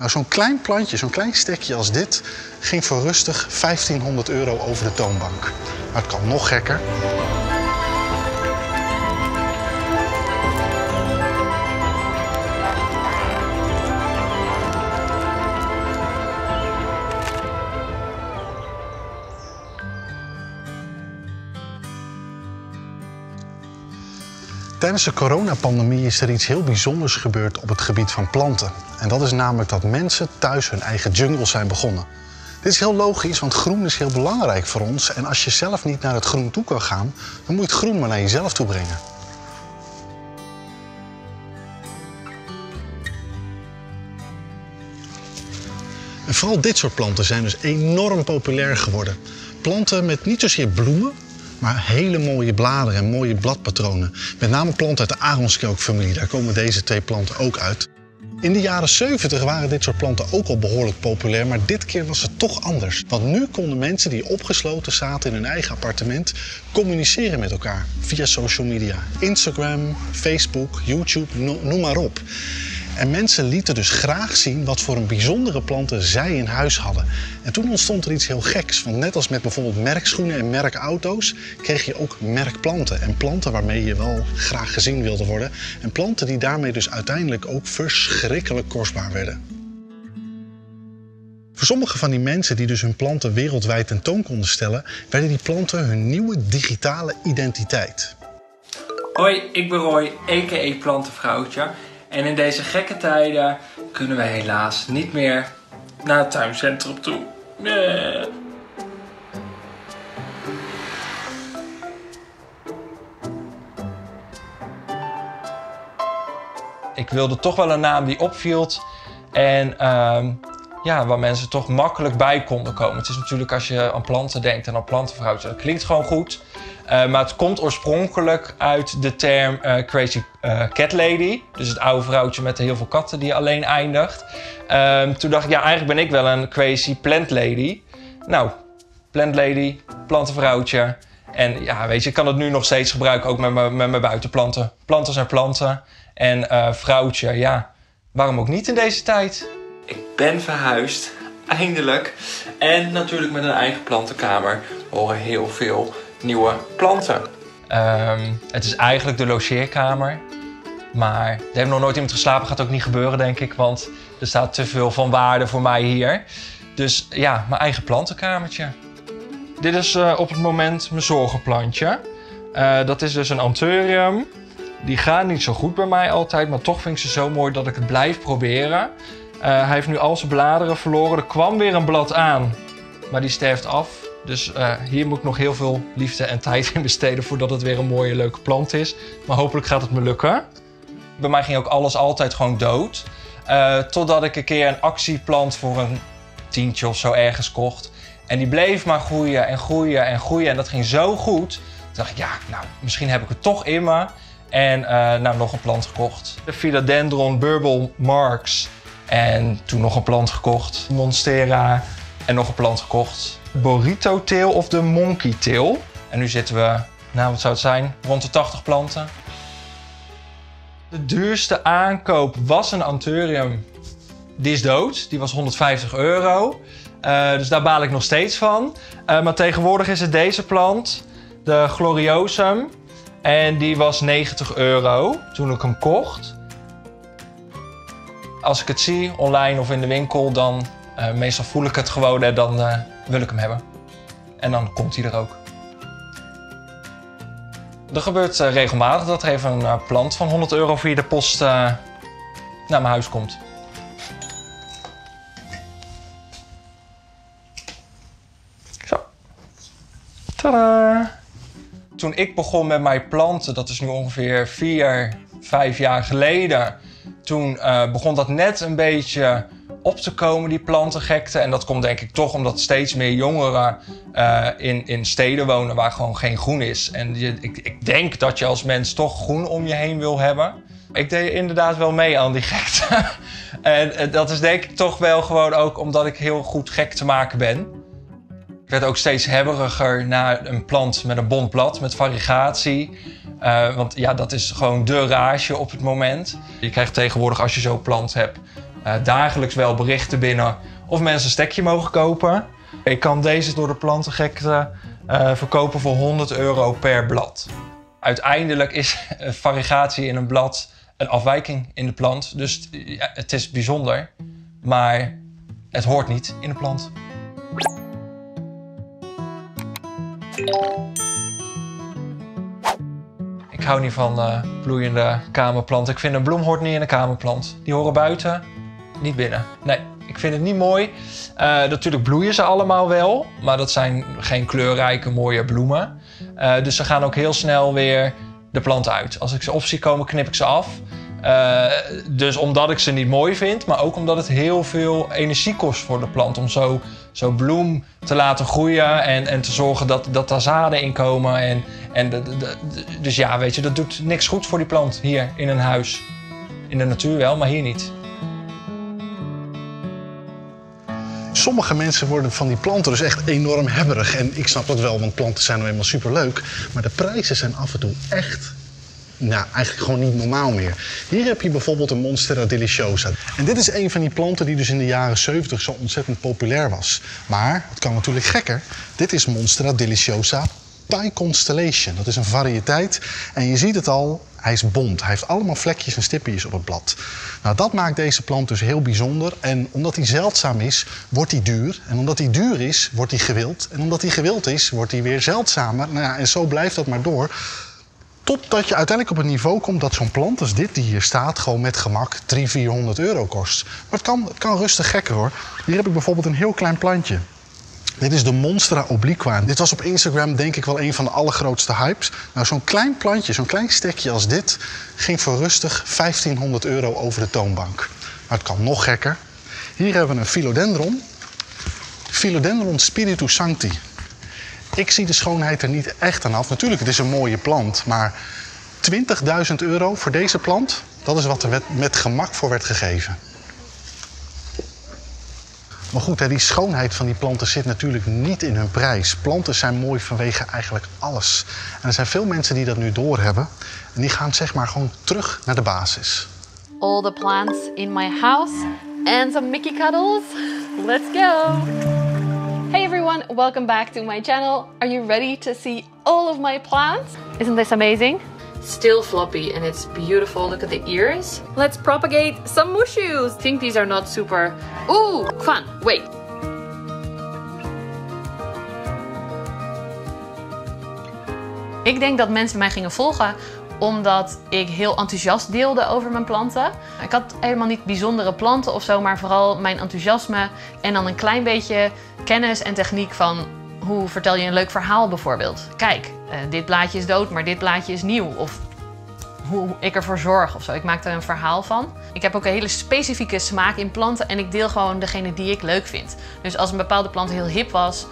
Nou, zo'n klein plantje, zo'n klein stekje als dit, ging voor rustig €1500 over de toonbank. Maar het kan nog gekker. Tijdens de coronapandemie is er iets heel bijzonders gebeurd op het gebied van planten. En dat is namelijk dat mensen thuis hun eigen jungles zijn begonnen. Dit is heel logisch, want groen is heel belangrijk voor ons. En als je zelf niet naar het groen toe kan gaan, dan moet je het groen maar naar jezelf toe brengen. En vooral dit soort planten zijn dus enorm populair geworden. Planten met niet zozeer bloemen, maar hele mooie bladeren en mooie bladpatronen. Met name planten uit de aronskelkfamilie, daar komen deze twee planten ook uit. In de jaren 70 waren dit soort planten ook al behoorlijk populair, maar dit keer was het toch anders. Want nu konden mensen die opgesloten zaten in hun eigen appartement communiceren met elkaar via social media. Instagram, Facebook, YouTube, noem maar op. En mensen lieten dus graag zien wat voor een bijzondere planten zij in huis hadden. En toen ontstond er iets heel geks. Want net als met bijvoorbeeld merkschoenen en merkauto's kreeg je ook merkplanten. En planten waarmee je wel graag gezien wilde worden. En planten die daarmee dus uiteindelijk ook verschrikkelijk kostbaar werden. Voor sommige van die mensen die dus hun planten wereldwijd tentoon konden stellen, werden die planten hun nieuwe digitale identiteit. Hoi, ik ben Roy, a.k.a. Plantenvrouwtje. En in deze gekke tijden kunnen we helaas niet meer naar het tuincentrum toe. Ik wilde toch wel een naam die opviel en ja, waar mensen toch makkelijk bij konden komen. Het is natuurlijk als je aan planten denkt en aan plantenvrouwtje, dat klinkt gewoon goed. Maar het komt oorspronkelijk uit de term Crazy Cat Lady. Dus het oude vrouwtje met heel veel katten die alleen eindigt. Toen dacht ik, ja, eigenlijk ben ik wel een Crazy Plant Lady. Nou, Plant Lady, plantenvrouwtje. En ja, weet je, ik kan het nu nog steeds gebruiken, ook met mijn buitenplanten. Planten zijn planten. En vrouwtje, ja, waarom ook niet in deze tijd? Ik ben verhuisd, eindelijk. En natuurlijk met een eigen plantenkamer horen heel veel nieuwe planten. Het is eigenlijk de logeerkamer. Maar er heeft nog nooit iemand geslapen. Gaat ook niet gebeuren, denk ik. Want er staat te veel van waarde voor mij hier. Dus ja, mijn eigen plantenkamertje. Dit is op het moment mijn zorgenplantje. Dat is dus een anthurium. Die gaat niet zo goed bij mij altijd. Maar toch vind ik ze zo mooi dat ik het blijf proberen. Hij heeft nu al zijn bladeren verloren. Er kwam weer een blad aan. Maar die sterft af. Dus hier moet ik nog heel veel liefde en tijd in besteden voordat het weer een mooie, leuke plant is. Maar hopelijk gaat het me lukken. Bij mij ging ook alles altijd gewoon dood. Totdat ik een keer een actieplant voor een tientje of zo ergens kocht. En die bleef maar groeien en groeien en groeien. En dat ging zo goed. Toen dacht ik, ja, nou, misschien heb ik het toch in me. En nou, nog een plant gekocht. De Philodendron Burble Marx. En toen nog een plant gekocht. Monstera. En nog een plant gekocht. Burrito tail of de monkey tail. En nu zitten we, nou wat zou het zijn, rond de 80 planten. De duurste aankoop was een anthurium. Die is dood, die was €150. Dus daar baal ik nog steeds van. Maar tegenwoordig is het deze plant, de Gloriosum. En die was €90 toen ik hem kocht. Als ik het zie, online of in de winkel, dan meestal voel ik het gewoon en dan wil ik hem hebben. En dan komt hij er ook. Er gebeurt regelmatig dat er even een plant van €100 via de post naar mijn huis komt. Zo. Tadaa! Toen ik begon met mijn planten, dat is nu ongeveer 4-5 jaar geleden. Toen begon dat net een beetje op te komen, die plantengekte. En dat komt denk ik toch omdat steeds meer jongeren in steden wonen waar gewoon geen groen is. En ik denk dat je als mens toch groen om je heen wil hebben. Ik deed inderdaad wel mee aan die gekte. En dat is denk ik toch wel gewoon ook omdat ik heel goed gek te maken ben. Ik werd ook steeds hebberiger naar een plant met een bont blad, met variegatie. Want ja, dat is gewoon de rage op het moment. Je krijgt tegenwoordig, als je zo'n plant hebt, dagelijks wel berichten binnen of mensen een stekje mogen kopen. Ik kan deze door de plantengekte verkopen voor €100 per blad. Uiteindelijk is variegatie in een blad een afwijking in de plant. Dus ja, het is bijzonder, maar het hoort niet in de plant. Ik hou niet van bloeiende kamerplanten. Ik vind een bloem hoort niet in een kamerplant. Die horen buiten, niet binnen. Nee, ik vind het niet mooi. Natuurlijk bloeien ze allemaal wel, maar dat zijn geen kleurrijke mooie bloemen. Dus ze gaan ook heel snel weer de plant uit. Als ik ze op zie komen, knip ik ze af. Dus omdat ik ze niet mooi vind, maar ook omdat het heel veel energie kost voor de plant om zo bloem te laten groeien en te zorgen dat daar zaden in komen. Dus ja, weet je, dat doet niks goed voor die plant hier in een huis. In de natuur wel, maar hier niet. Sommige mensen worden van die planten dus echt enorm hebberig. En ik snap dat wel, want planten zijn nou eenmaal superleuk. Maar de prijzen zijn af en toe echt, nou, eigenlijk gewoon niet normaal meer. Hier heb je bijvoorbeeld een Monstera deliciosa. En dit is een van die planten die dus in de jaren 70 zo ontzettend populair was. Maar, het kan natuurlijk gekker, dit is Monstera deliciosa Thai Constellation. Dat is een variëteit en je ziet het al, hij is bont. Hij heeft allemaal vlekjes en stipjes op het blad. Nou, dat maakt deze plant dus heel bijzonder. En omdat hij zeldzaam is, wordt hij duur. En omdat hij duur is, wordt hij gewild. En omdat hij gewild is, wordt hij weer zeldzamer. Nou ja, en zo blijft dat maar door. Totdat je uiteindelijk op een niveau komt dat zo'n plant als dit die hier staat gewoon met gemak 300-400 euro kost. Maar het kan rustig gekker hoor. Hier heb ik bijvoorbeeld een heel klein plantje. Dit is de Monstera obliqua. Dit was op Instagram denk ik wel een van de allergrootste hypes. Nou, zo'n klein plantje, zo'n klein stekje als dit, ging voor rustig 1500 euro over de toonbank. Maar het kan nog gekker. Hier hebben we een philodendron. Philodendron Spiritus Sancti. Ik zie de schoonheid er niet echt aan af. Natuurlijk, het is een mooie plant, maar 20.000 euro voor deze plant, dat is wat er met gemak voor werd gegeven. Maar goed, die schoonheid van die planten zit natuurlijk niet in hun prijs. Planten zijn mooi vanwege eigenlijk alles. En er zijn veel mensen die dat nu doorhebben. En die gaan zeg maar gewoon terug naar de basis. All the plants in my house and some Mickey cuddles. Let's go! Hey everyone, welcome back to my channel. Are you ready to see all of my plants? Isn't this amazing? Still floppy and it's beautiful. Look at the ears. Let's propagate some mushrooms. I think these are not super... Ooh, fun. Wait. Ik denk dat mensen mij gingen volgen omdat ik heel enthousiast deelde over mijn planten. Ik had helemaal niet bijzondere planten of zo, maar vooral mijn enthousiasme en dan een klein beetje kennis en techniek van hoe vertel je een leuk verhaal bijvoorbeeld. Kijk, dit blaadje is dood, maar dit blaadje is nieuw. Of hoe ik ervoor zorg of zo. Ik maak er een verhaal van. Ik heb ook een hele specifieke smaak in planten en ik deel gewoon degene die ik leuk vind. Dus als een bepaalde plant heel hip was,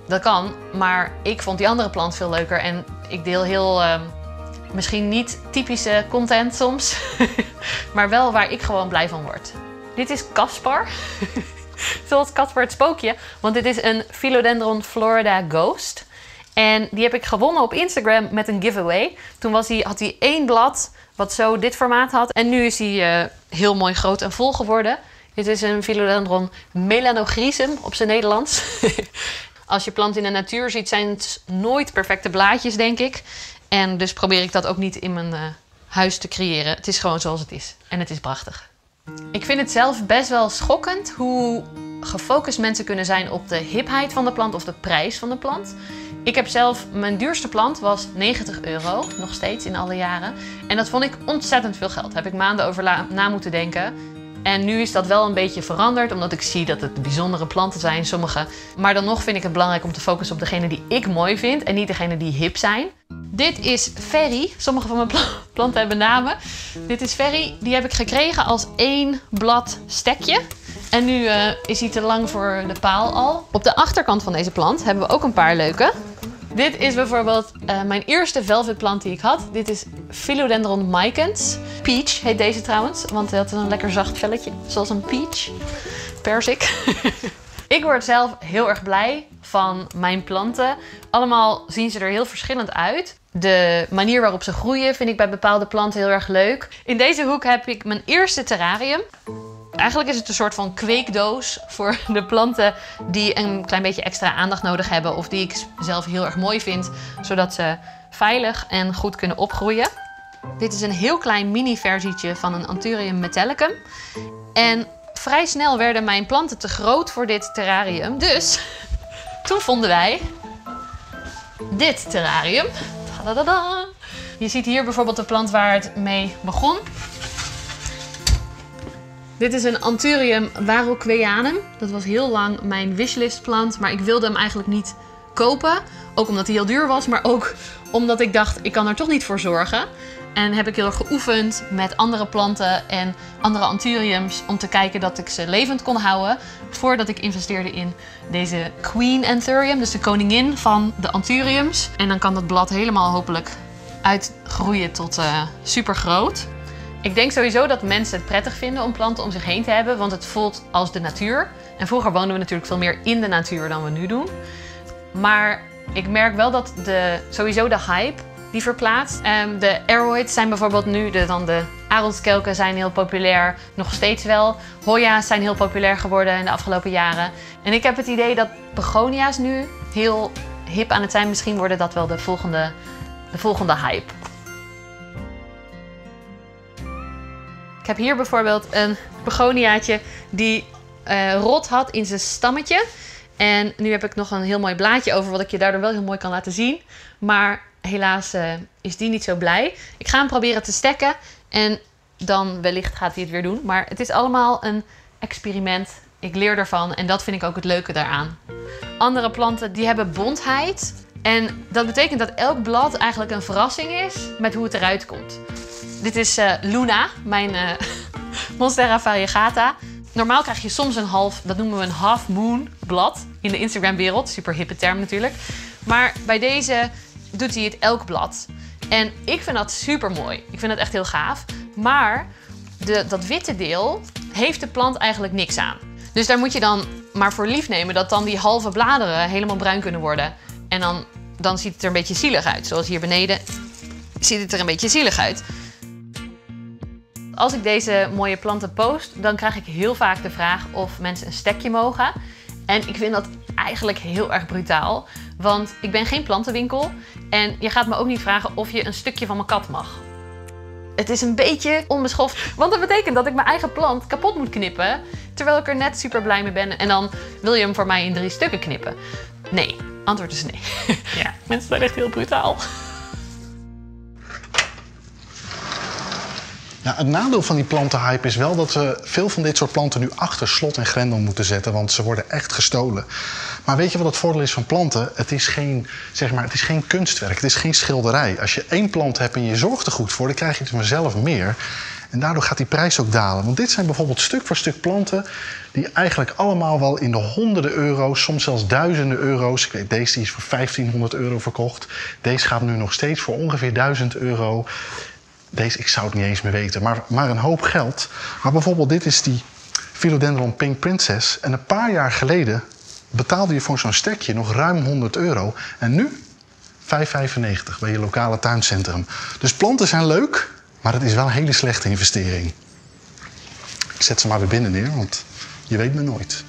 dat kan. Maar ik vond die andere plant veel leuker en ik deel heel... misschien niet typische content soms, maar wel waar ik gewoon blij van word. Dit is Caspar. Zoals Caspar het spookje, want dit is een Philodendron Florida Ghost. En die heb ik gewonnen op Instagram met een giveaway. Toen had hij 1 blad wat zo dit formaat had. En nu is hij heel mooi groot en vol geworden. Dit is een Philodendron melanogrisum op zijn Nederlands. Als je plant in de natuur ziet, zijn het nooit perfecte blaadjes, denk ik. En dus probeer ik dat ook niet in mijn huis te creëren. Het is gewoon zoals het is. En het is prachtig. Ik vind het zelf best wel schokkend hoe gefocust mensen kunnen zijn op de hipheid van de plant of de prijs van de plant. Ik heb zelf, mijn duurste plant was 90 euro, nog steeds in alle jaren. En dat vond ik ontzettend veel geld. Daar heb ik maanden over na moeten denken. En nu is dat wel een beetje veranderd, omdat ik zie dat het bijzondere planten zijn, sommige. Maar dan nog vind ik het belangrijk om te focussen op degene die ik mooi vind en niet degene die hip zijn. Dit is Ferry. Sommige van mijn planten hebben namen. Dit is Ferry. Die heb ik gekregen als 1 blad stekje. En nu is hij te lang voor de paal al. Op de achterkant van deze plant hebben we ook een paar leuke. Dit is bijvoorbeeld mijn eerste velvet plant die ik had. Dit is Philodendron micans. Peach heet deze trouwens, want hij had een lekker zacht velletje. Zoals een peach. Persik. Ik word zelf heel erg blij van mijn planten. Allemaal zien ze er heel verschillend uit. De manier waarop ze groeien vind ik bij bepaalde planten heel erg leuk. In deze hoek heb ik mijn eerste terrarium. Eigenlijk is het een soort van kweekdoos voor de planten die een klein beetje extra aandacht nodig hebben of die ik zelf heel erg mooi vind, zodat ze veilig en goed kunnen opgroeien. Dit is een heel klein mini-versietje van een Anthurium metallicum. En vrij snel werden mijn planten te groot voor dit terrarium. Dus toen vonden wij dit terrarium. Tadadada. Je ziet hier bijvoorbeeld de plant waar het mee begon. Dit is een Anthurium varroqueanum. Dat was heel lang mijn wishlistplant, maar ik wilde hem eigenlijk niet kopen. Ook omdat hij heel duur was, maar ook omdat ik dacht, ik kan er toch niet voor zorgen. En heb ik heel erg geoefend met andere planten en andere Anthuriums om te kijken dat ik ze levend kon houden. Voordat ik investeerde in deze Queen Anthurium, dus de koningin van de Anthuriums. En dan kan dat blad helemaal hopelijk uitgroeien tot super groot. Ik denk sowieso dat mensen het prettig vinden om planten om zich heen te hebben, want het voelt als de natuur. En vroeger woonden we natuurlijk veel meer in de natuur dan we nu doen. Maar ik merk wel dat sowieso de hype die verplaatst. De aroids zijn bijvoorbeeld nu, de aronskelken zijn heel populair, nog steeds wel. Hoya's zijn heel populair geworden in de afgelopen jaren. En ik heb het idee dat begonia's nu heel hip aan het zijn. Misschien worden dat wel de volgende hype. Ik heb hier bijvoorbeeld een begoniaatje die rot had in zijn stammetje. En nu heb ik nog een heel mooi blaadje over wat ik je daardoor wel heel mooi kan laten zien. Maar helaas is die niet zo blij. Ik ga hem proberen te stekken en dan wellicht gaat hij het weer doen. Maar het is allemaal een experiment. Ik leer ervan en dat vind ik ook het leuke daaraan. Andere planten die hebben bontheid. En dat betekent dat elk blad eigenlijk een verrassing is met hoe het eruit komt. Dit is Luna, mijn Monstera variegata. Normaal krijg je soms dat noemen we een half moon blad in de Instagram-wereld. Super hippe term natuurlijk. Maar bij deze doet hij het elk blad. En ik vind dat super mooi. Ik vind dat echt heel gaaf. Maar dat witte deel heeft de plant eigenlijk niks aan. Dus daar moet je dan maar voor lief nemen dat dan die halve bladeren helemaal bruin kunnen worden. En dan ziet het er een beetje zielig uit. Zoals hier beneden ziet het er een beetje zielig uit. Als ik deze mooie planten post, dan krijg ik heel vaak de vraag of mensen een stekje mogen. En ik vind dat eigenlijk heel erg brutaal. Want ik ben geen plantenwinkel en je gaat me ook niet vragen of je een stukje van mijn kat mag. Het is een beetje onbeschoft, want dat betekent dat ik mijn eigen plant kapot moet knippen, terwijl ik er net super blij mee ben. En dan wil je hem voor mij in 3 stukken knippen. Nee, antwoord is nee. Ja, mensen zijn echt heel brutaal. Ja, het nadeel van die plantenhype is wel dat we veel van dit soort planten nu achter slot en grendel moeten zetten, want ze worden echt gestolen. Maar weet je wat het voordeel is van planten? Het is geen kunstwerk, het is geen schilderij. Als je 1 plant hebt en je zorgt er goed voor, dan krijg je het vanzelf meer. En daardoor gaat die prijs ook dalen. Want dit zijn bijvoorbeeld stuk voor stuk planten die eigenlijk allemaal wel in de honderden euro's, soms zelfs duizenden euro's. Ik weet, deze is voor 1500 euro verkocht. Deze gaat nu nog steeds voor ongeveer 1000 euro. Deze, ik zou het niet eens meer weten, maar een hoop geld. Maar bijvoorbeeld dit is die Philodendron Pink Princess. En een paar jaar geleden betaalde je voor zo'n stekje nog ruim 100 euro. En nu 5,95 bij je lokale tuincentrum. Dus planten zijn leuk, maar het is wel een hele slechte investering. Ik zet ze maar weer binnen neer, want je weet me nooit.